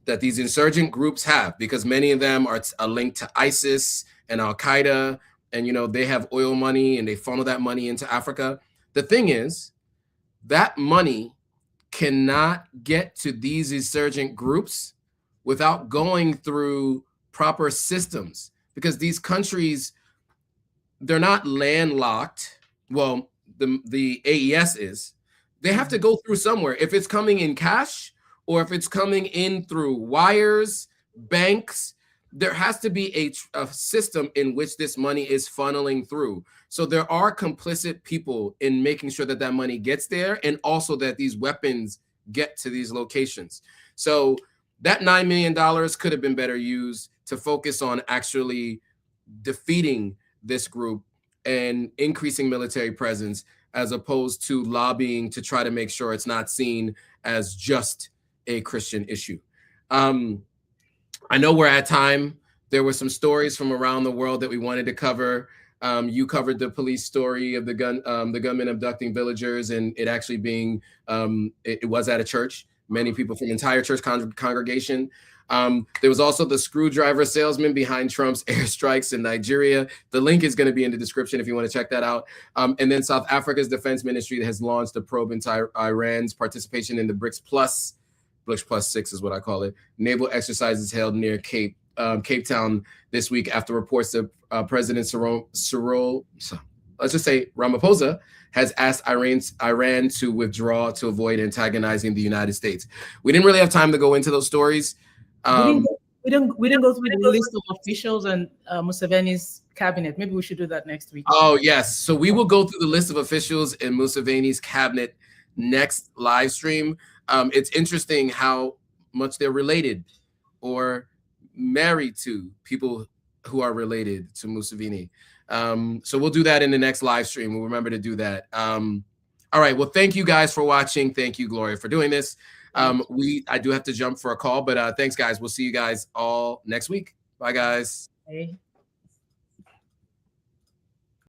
that these insurgent groups have, because many of them are linked to ISIS and Al-Qaeda, and they have oil money and they funnel that money into Africa. The thing is, that money cannot get to these insurgent groups without going through proper systems, because these countries, they're not landlocked. Well, the AES is. They have to go through somewhere. If it's coming in cash, or if it's coming in through wires, banks, there has to be a system in which this money is funneling through. So there are complicit people in making sure that that money gets there, and also that these weapons get to these locations. So that $9 million could have been better used to focus on actually defeating this group and increasing military presence, as opposed to lobbying to try to make sure it's not seen as just a Christian issue. I know we're at time. There were some stories from around the world that we wanted to cover. You covered the police story of the gunmen abducting villagers, and it actually being, it was at a church. Many people from the entire church congregation. There was also the screwdriver salesman behind Trump's airstrikes in Nigeria. The link is going to be in the description if you want to check that out. And then South Africa's defense ministry has launched a probe into Iran's participation in the BRICS Plus 6 is what I call it, naval exercises held near Cape Town this week after reports that President Ramaphosa has asked Iran to withdraw to avoid antagonizing the United States. We didn't really have time to go into those stories. We didn't go through the list of officials and Museveni's cabinet. Maybe we should do that next week. Oh, yes. So we will go through the list of officials in Museveni's cabinet next live stream. It's interesting how much they're related or married to people who are related to Museveni. So we'll do that in the next live stream. We'll remember to do that. All right. Well, thank you guys for watching. Thank you, Gloria, for doing this. I do have to jump for a call, but thanks, guys. We'll see you guys all next week. Bye, guys. Hey.